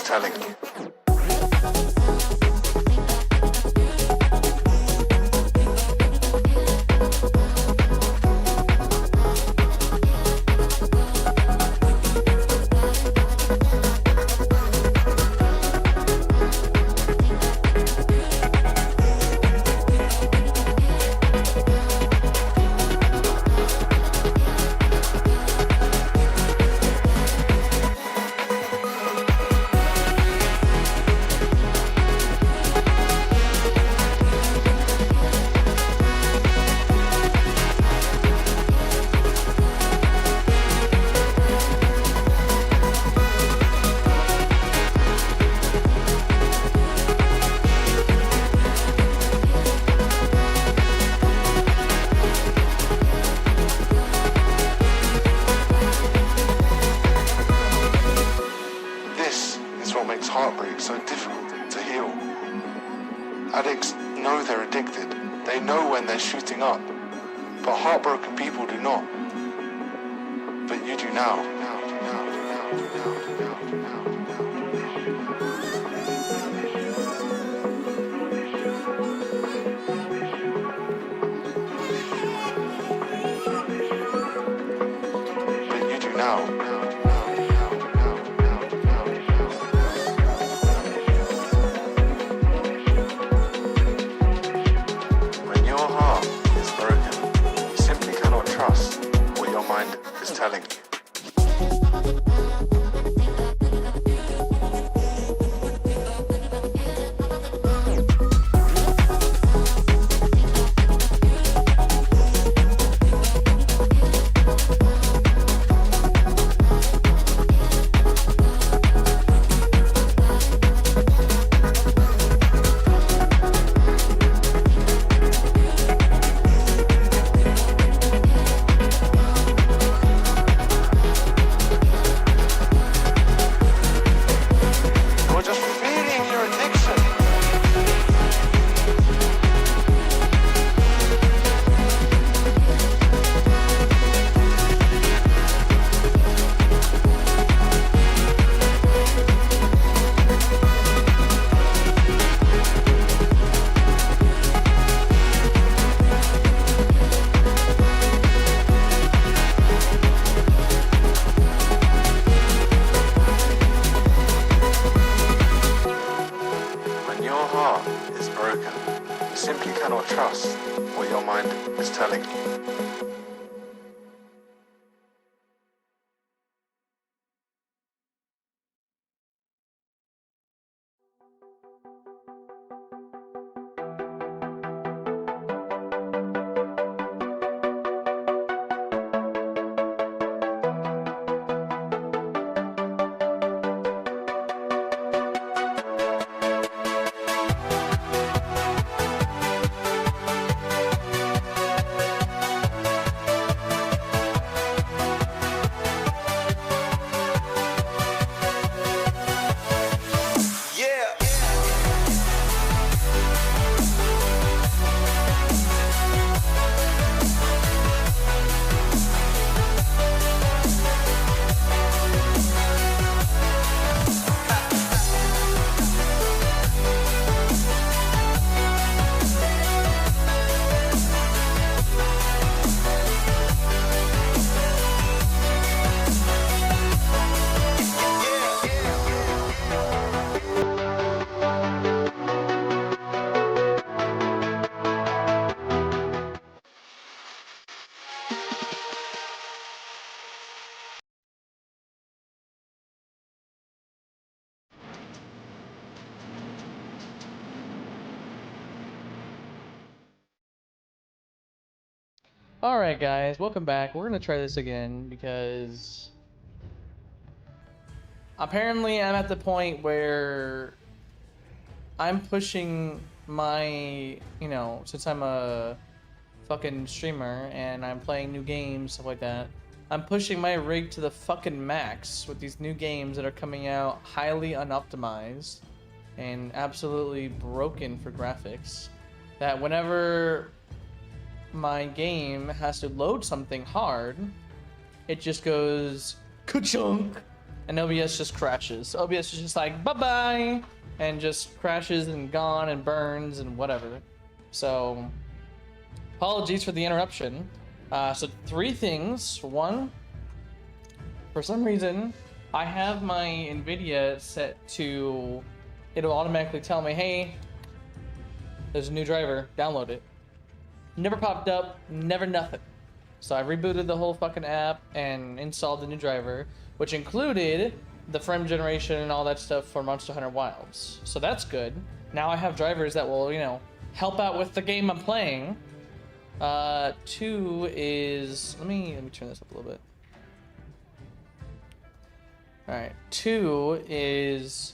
telling you. Heartbreak so difficult to heal. Addicts know they're addicted. They know when they're shooting up. But heartbroken people do not. But you do now. But you do now. Is telling you. Simply cannot trust what your mind is telling you. Alright guys, welcome back. We're gonna try this again because apparently I'm at the point where I'm pushing my, since I'm a fucking streamer and I'm playing new games, stuff like that, I'm pushing my rig to the fucking max with these new games that are coming out highly unoptimized and absolutely broken for graphics, that whenever my game has to load something hard, it just goes ka-chunk and OBS just crashes. OBS is just like, bye-bye, and just crashes and gone and burns and whatever. So, apologies for the interruption. So 3 things. 1, for some reason, I have my NVIDIA set to, it'll automatically tell me, hey, there's a new driver, download it. Never popped up, never nothing. So I rebooted the whole fucking app and installed the new driver, which included the frame generation and all that stuff for Monster Hunter Wilds. So that's good. Now I have drivers that will, you know, help out with the game I'm playing. 2 is, let me turn this up a little bit. All right, 2 is,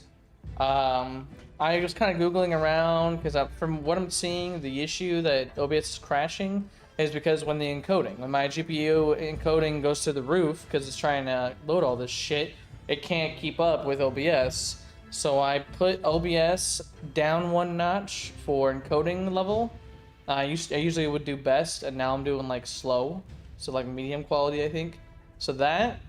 I was kind of Googling around because from what I'm seeing, the issue that OBS is crashing is because when my GPU encoding goes to the roof because it's trying to load all this shit, it can't keep up with OBS. So I put OBS down 1 notch for encoding level. I usually would do best, and now I'm doing like slow, so like medium quality, I think. So that,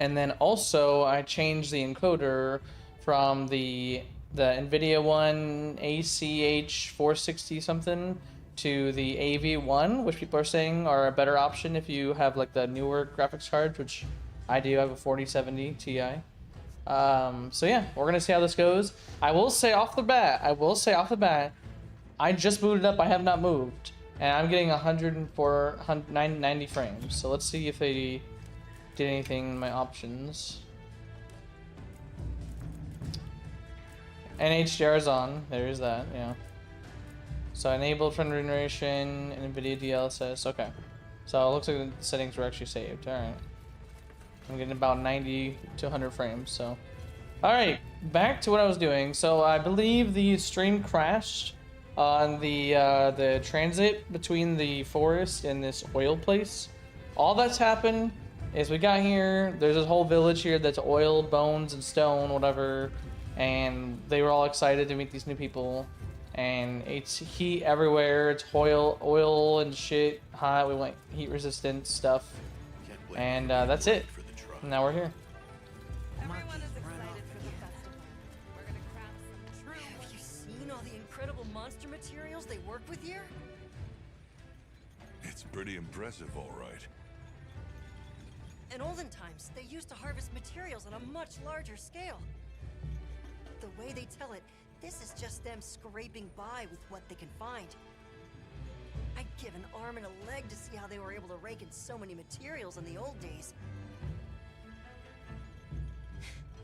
and then also I changed the encoder from the NVIDIA one ACH 460 something to the AV1, which people are saying are a better option if you have like the newer graphics cards, which I do. I have a 4070 Ti. So yeah, we're gonna see how this goes. I will say off the bat, I just booted up. I have not moved, and I'm getting 104, 90 frames. So let's see if they did anything in my options. And HDR is on. There is that. Yeah. So enabled frame generation, NVIDIA DLSS. Okay. So it looks like the settings were actually saved. All right. I'm getting about 90 to 100 frames. So, all right. Back to what I was doing. So I believe the stream crashed on the transit between the forest and this oil place. All that's happened is we got here. There's this whole village here that's oil, bones, and stone, whatever. And they were all excited to meet these new people. And it's heat everywhere. It's oil and shit. Hot. We want heat resistant stuff. And that's it. Now we're here. Everyone is excited for the festival. We're gonna craft some true. Have you seen all the incredible monster materials they work with here? It's pretty impressive, all right. In olden times, they used to harvest materials on a much larger scale. The way they tell it, this is just them scraping by with what they can find. I'd give an arm and a leg to see how they were able to rake in so many materials in the old days.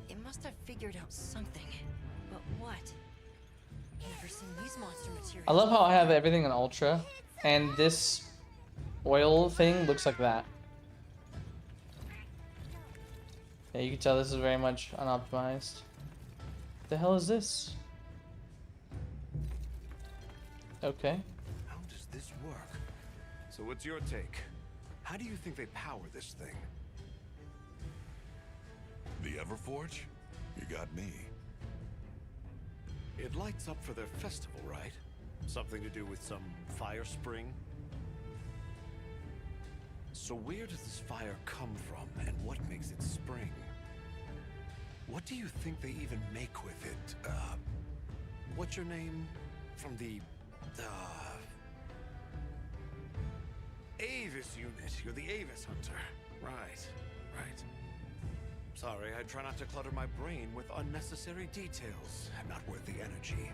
They must have figured out something. But what? Never seen these monster materials. I love how I have everything in ultra, and this oil thing looks like that. Yeah, you can tell this is very much unoptimized. What the hell is this? Okay. How does this work? So what's your take? How do you think they power this thing? The Everforge? You got me. It lights up for their festival, right? Something to do with some fire spring? So where does this fire come from, and what makes it spring? What do you think they even make with it? What's your name? From the, Avis unit. You're the Avis hunter. Right. Sorry, I try not to clutter my brain with unnecessary details. I'm not worth the energy.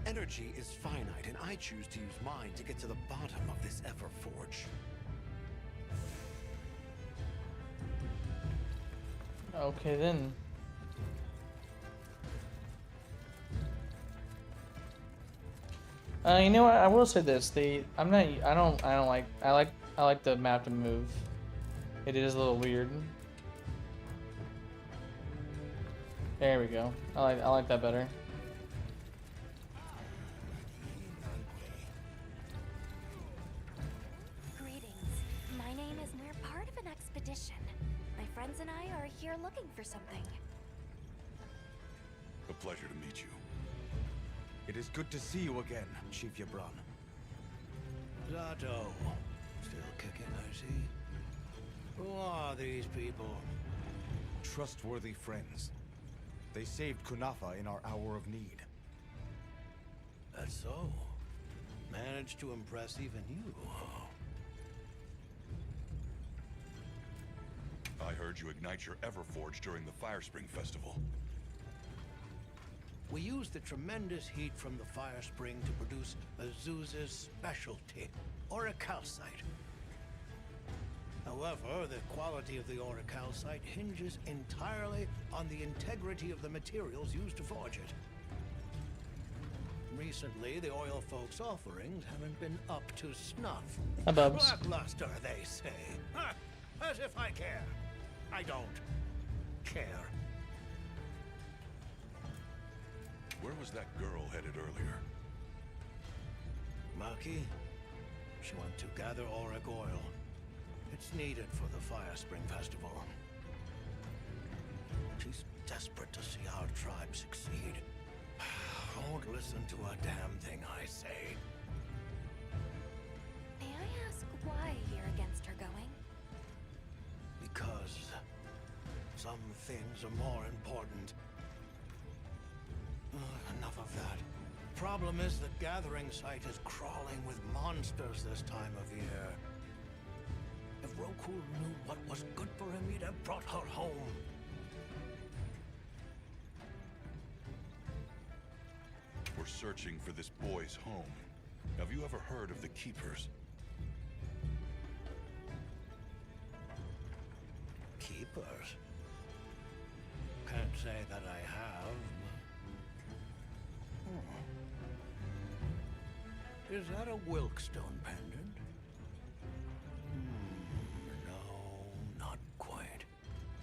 Energy is finite, and I choose to use mine to get to the bottom of this Everforge. Okay then. You know what? I will say this: I like the map to move. It is a little weird. There we go. I like that better. Greetings. My name is. We're part of an expedition. My friends and I are here looking for something. A pleasure to meet you. It is good to see you again, Chief Yabron. Zato. Still kicking, I see. Who are these people? trustworthy friends. They saved Kunafa in our hour of need. That's so. Managed to impress even you. I heard you ignite your Everforge during the Firespring Festival. We used the tremendous heat from the fire spring to produce Azuz's specialty, auricalcite. However, the quality of the auricalcite hinges entirely on the integrity of the materials used to forge it. Recently, the oil folks' offerings haven't been up to snuff. Hi, Bubs. Lackluster, they say. Huh, as if I care. I don't care. Where was that girl headed earlier? Maki, she went to gather auric oil. It's needed for the Fire Spring Festival. She's desperate to see our tribe succeed. Won't listen to a damn thing I say. May I ask why you're against her going? Because some things are more important. Enough of that. Problem is the gathering site is crawling with monsters this time of year. If Roku knew what was good for him, he'd have brought her home. We're searching for this boy's home. Have you ever heard of the Keepers? Keepers? Can't say that I have. Is that a Wilkstone pendant? No, not quite.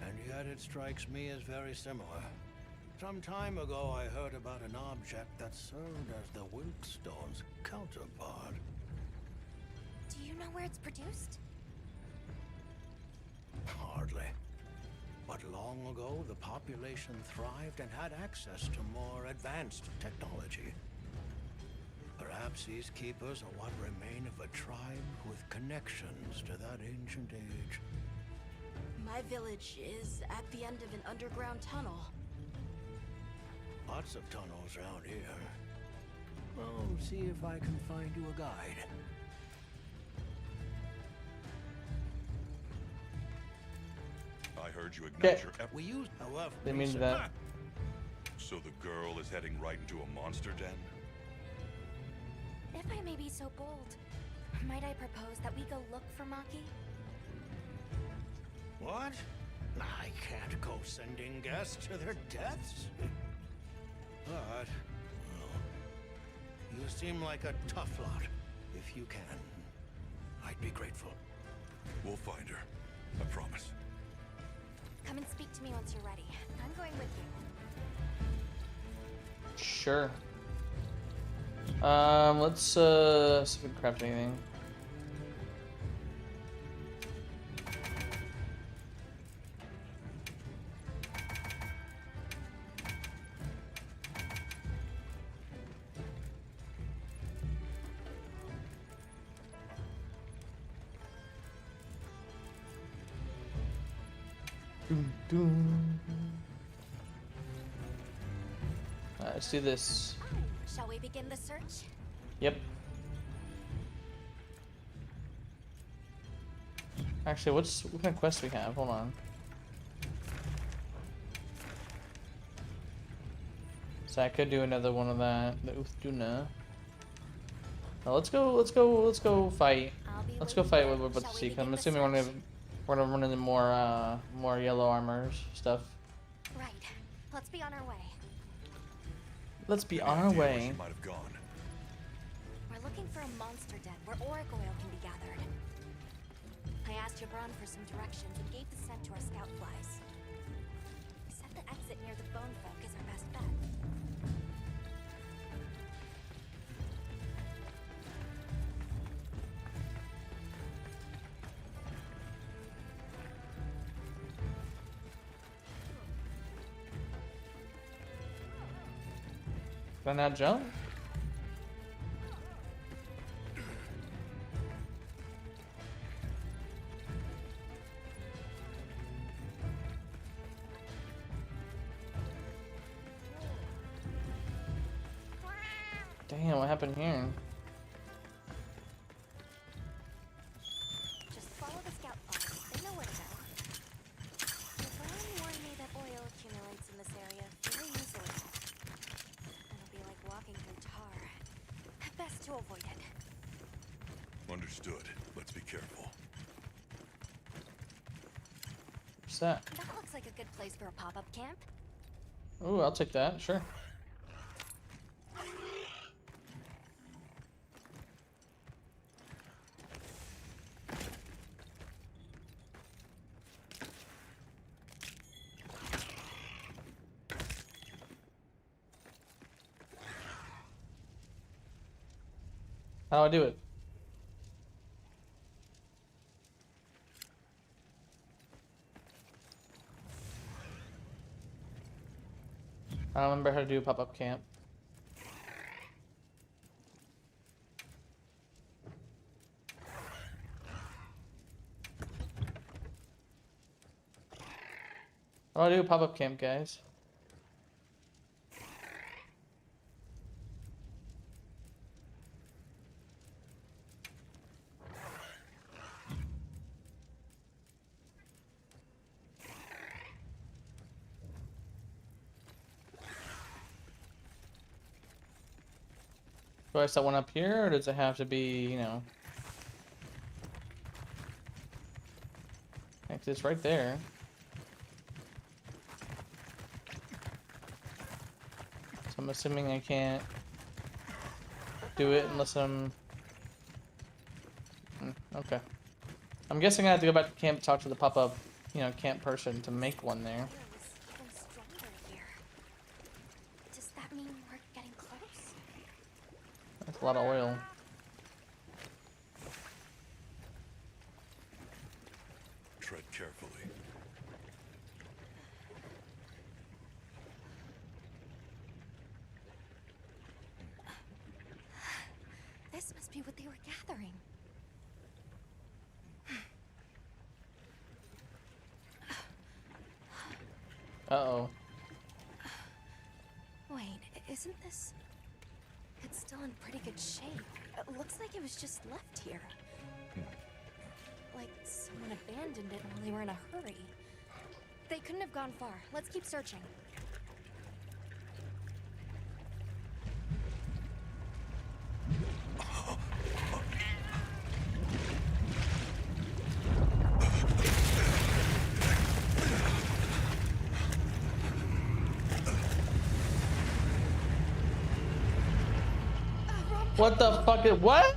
And yet it strikes me as very similar. Some time ago I heard about an object that served as the Wilkstone's counterpart. Do you know where it's produced? Hardly. But long ago, the population thrived and had access to more advanced technology. Perhaps these keepers are what remain of a tribe with connections to that ancient age. My village is at the end of an underground tunnel. Lots of tunnels around here. I'll see if I can find you a guide. I heard you ignite your We use, however, They mean that. So the girl is heading right into a monster den? If I may be so bold, might I propose that we go look for Maki? What? I can't go sending guests to their deaths. But, well, you seem like a tough lot. If you can, I'd be grateful. We'll find her. I promise. Come and speak to me once you're ready. I'm going with you. Sure. Let's see if we can craft anything. Doom, doom. Let's do this. Shall we begin the search? Yep. Actually, what kind of quest we have? Hold on. So I could do another one of that. The Uthduna. Now let's go fight. Let's go fight what we're about to see. 'Cause I'm assuming we're gonna run into more yellow armors stuff. Right. Let's be on our way. Let's be Any on our idea where way. she might have gone. We're looking for a monster den where auric oil can be gathered. I asked Jabron for some directions and gave the scent to our scout flies. He said the exit near the bone folk is our best bet. Can I not jump? Damn, what happened here? Just follow the scout flies. They know where to go. Brian warned me that oil accumulates in this area very easily. It'll be like walking through tar. Best to avoid it. Understood. Let's be careful. What's that? That looks like a good place for a pop-up camp. Ooh, I'll take that, sure. How do I do it? I don't remember how to do a pop-up camp. How do I do a pop-up camp, guys? Do I set one up here, or does it have to be, you know... It's right there. So I'm assuming I can't do it unless I'm... Okay. I'm guessing I have to go back to camp, talk to the pop-up, you know, camp person to make one there. Even stronger here. Does that mean we're getting close? That's a lot of oil. Tread carefully. This must be what they were gathering. Uh-oh. Wait, isn't this... It's still in pretty good shape. It looks like it was just left here. Like someone abandoned it while they were in a hurry. They couldn't have gone far. Let's keep searching. What the fuck is... What?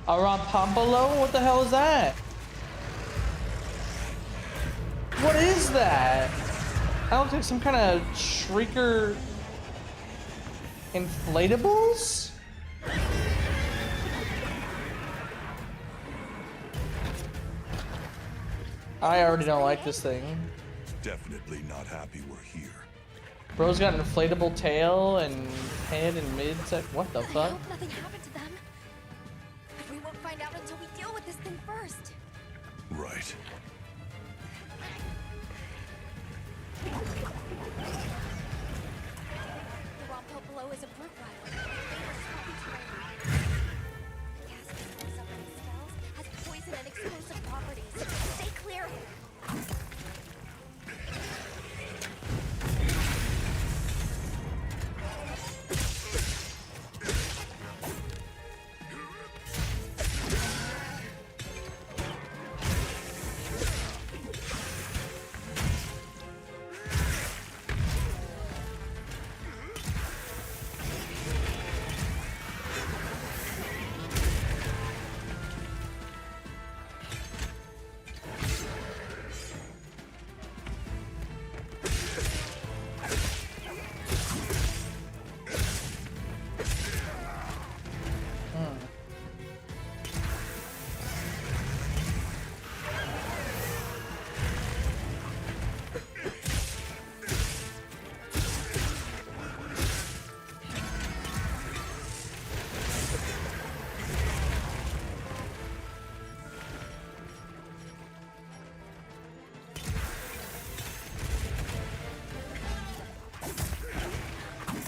Arapampalo? What the hell is that? What is that? That looks like some kind of shrieker... Inflatables? I already don't like this thing. Definitely not happy we're here. Bro's got an inflatable tail and head and midsection. What the I fuck? hope nothing happened to them. But we won't find out until we deal with this thing first. Right. The Rompo below is a brute rider. They were swampy terrain. The gas that comes up in the cells has poison and explosive properties. Stay clear.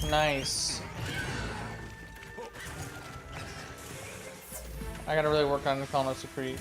Nice. I gotta really work on calling us a creep.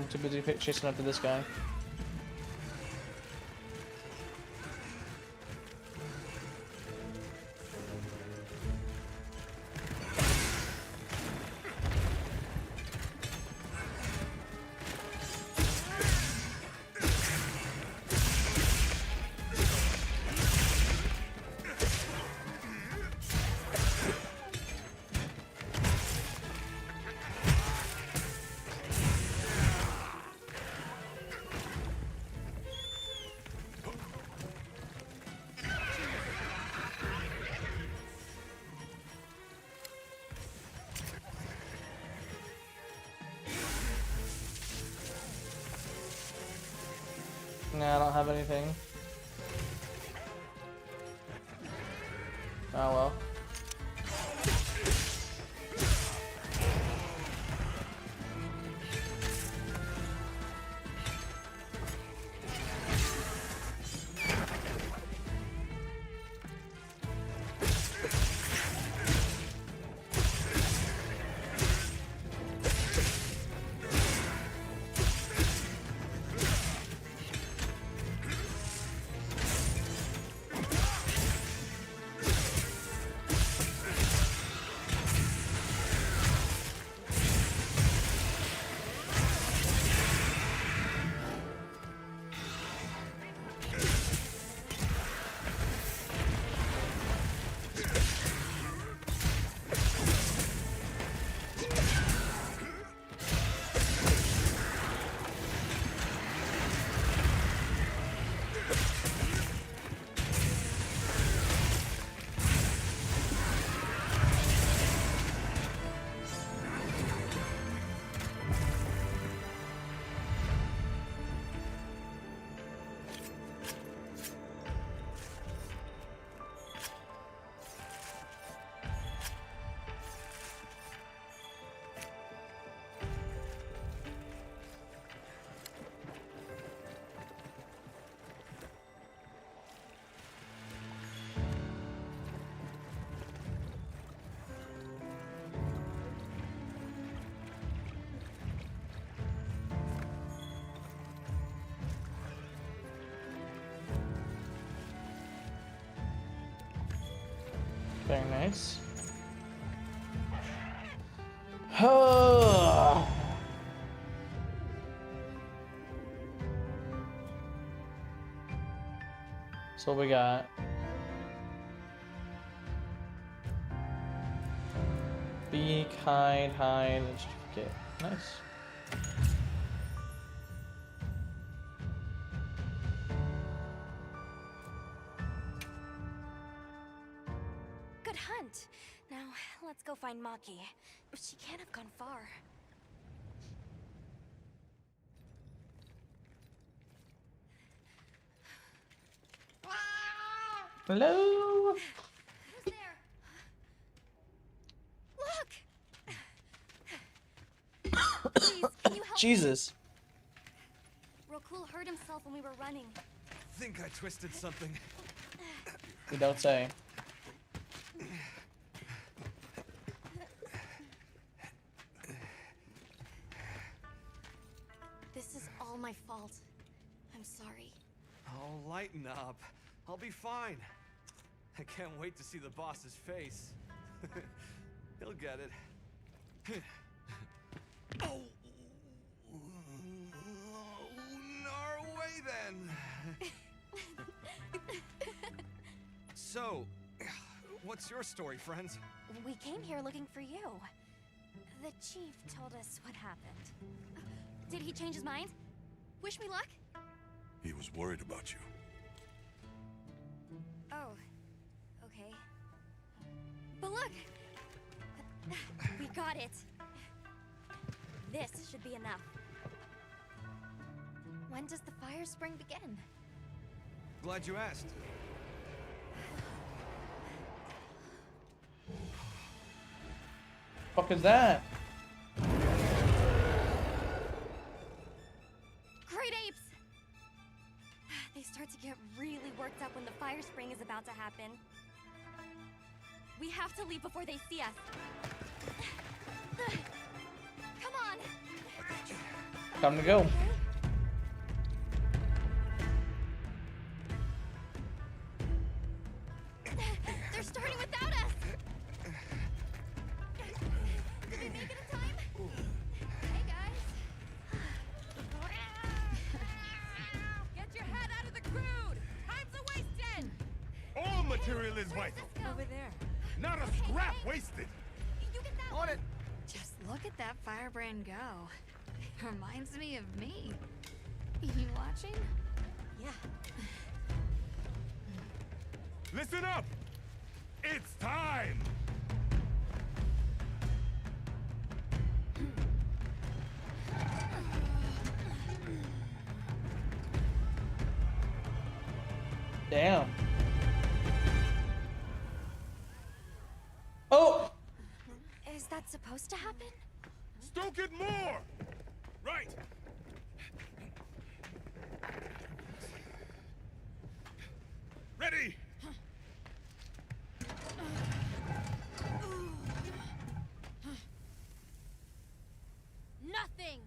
I'm too busy chasing after this guy. Nah, I don't have anything. Oh well. Very nice. Oh. So what we got? Beak, hide, and certificate. Nice. Good hunt. Now, let's go find Maki. She can't have gone far. Hello? Who's there? Look! Please, can you help Jesus. me? Rokul hurt himself when we were running. Think I twisted something. You don't say. This is all my fault. I'm sorry. Oh, lighten up. I'll be fine. I can't wait to see the boss's face. He'll get it. Oh! Our way then! So, what's your story, friends? We came here looking for you. The chief told us what happened. Did he change his mind? Wish me luck? He was worried about you. Oh, okay. But look! We got it! This should be enough. When does the fire spring begin? Glad you asked. Fuck is that? Great apes! They start to get really worked up when the fire spring is about to happen. We have to leave before they see us. Come on! Time to go. They're starting without us. Did we make it in time? Hey guys. Get your head out of the crude! Time's a wasted! All material is vital. Over there. Not a scrap wasted. You get that On one. it. Just look at that firebrand go. Reminds me of me. You watching? Yeah. Listen up. It's time. Damn. Oh! Is that supposed to happen? Stoke it more. Right. Ready. Nothing.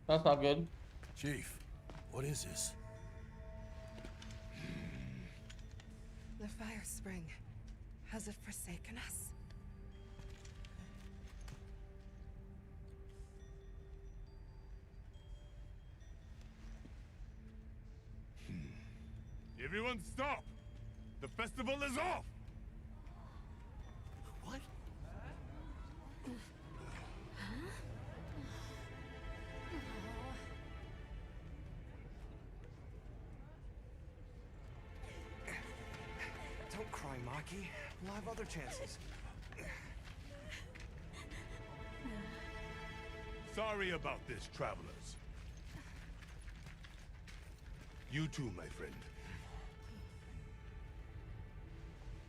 That's not good. Chief, what is this? The fire spring. Has it forsaken us? Everyone stop. The festival is off. What? Don't cry, Maki. We'll have other chances. Sorry about this, travelers. You too, my friend.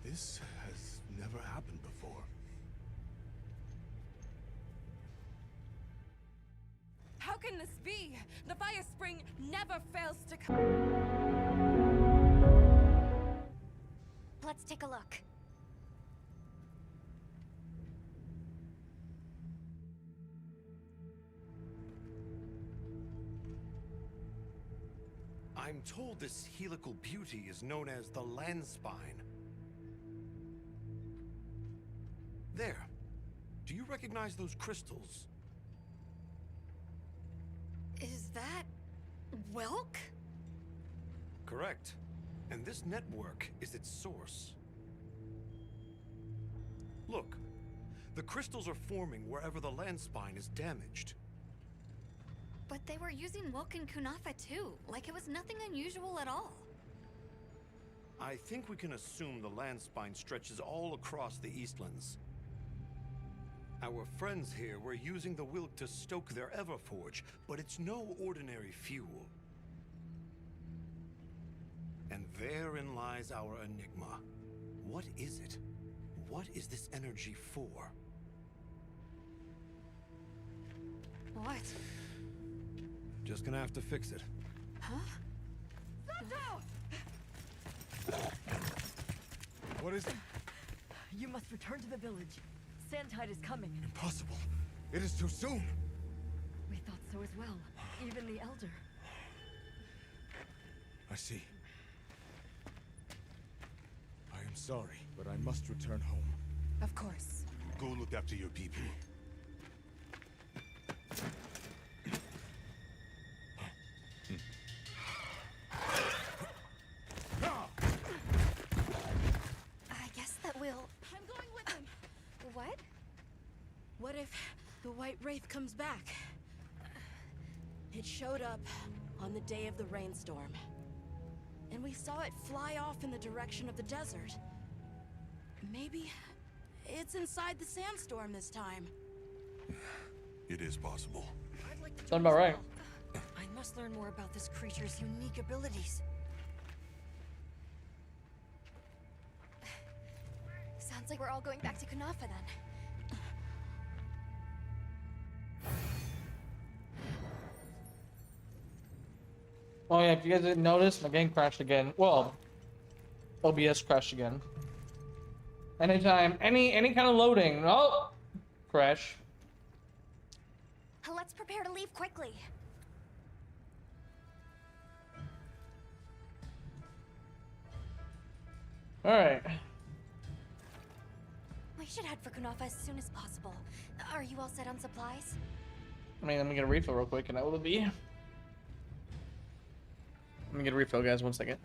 This has never happened before. How can this be? The fire spring never fails to come. Let's take a look. I'm told this helical beauty is known as the land spine. There. Do you recognize those crystals? Is that Welk? Correct. And this network is its source. Look, the crystals are forming wherever the land spine is damaged. But they were using Welk and Kunafa too, like it was nothing unusual at all. I think we can assume the land spine stretches all across the Eastlands. Our friends here were using the Wilk to stoke their Everforge, but it's no ordinary fuel. And therein lies our enigma. What is it? What is this energy for? What? Just gonna have to fix it. What is it? You must return to the village. Sandtide is coming. Impossible. It is too soon. We thought so as well. Even the elder. I see. I am sorry, but I must return home. Of course. Go look after your people. I guess that we'll... I'm going with him. What? What if the White Wraith comes back? It showed up on the day of the rainstorm. And we saw it fly off in the direction of the desert. Maybe it's inside the sandstorm this time. It is possible. I'd like to Sounds join about as right. well. I must learn more about this creature's unique abilities. Sounds like we're all going back to Kunafa then. Oh yeah, if you guys didn't notice, my game crashed again. Well, OBS crashed again. Anytime, any kind of loading, oh, crash. Let's prepare to leave quickly. Alright. We should head for Kunafa as soon as possible. Are you all set on supplies? I mean, let me get a refill real quick and I will be. Let me get a refill, guys. 1 second.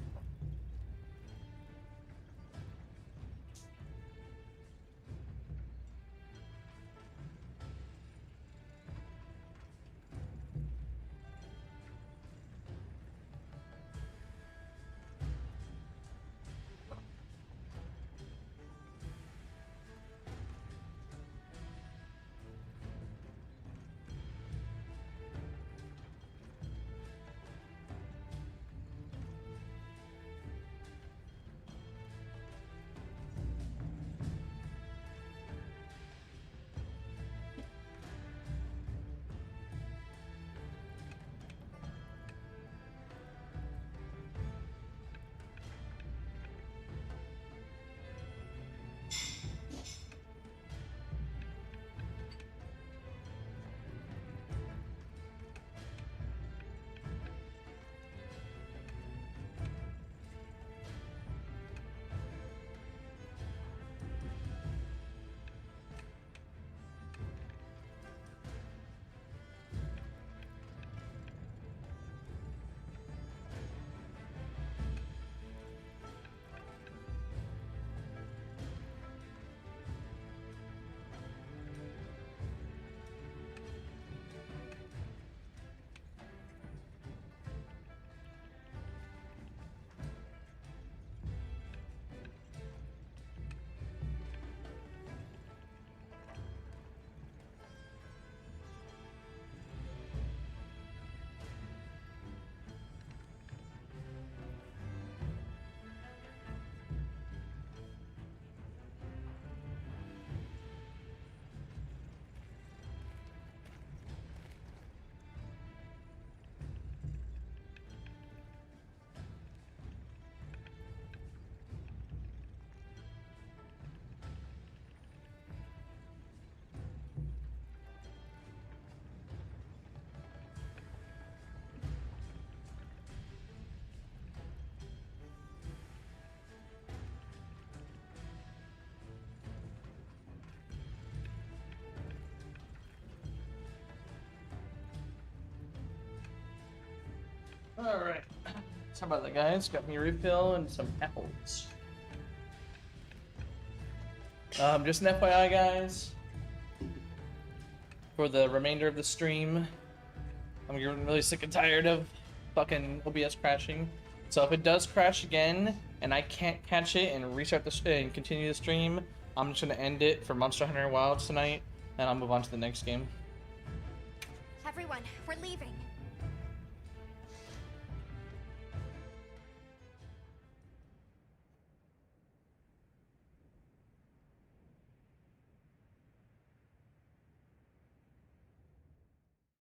Alright. Sorry about that, guys. Got me a refill and some apples. Just an FYI, guys. For the remainder of the stream, I'm getting really sick and tired of fucking OBS crashing. So if it does crash again and I can't catch it and restart the and continue the stream, I'm just gonna end it for Monster Hunter Wilds tonight, and I'll move on to the next game. Everyone, we're leaving.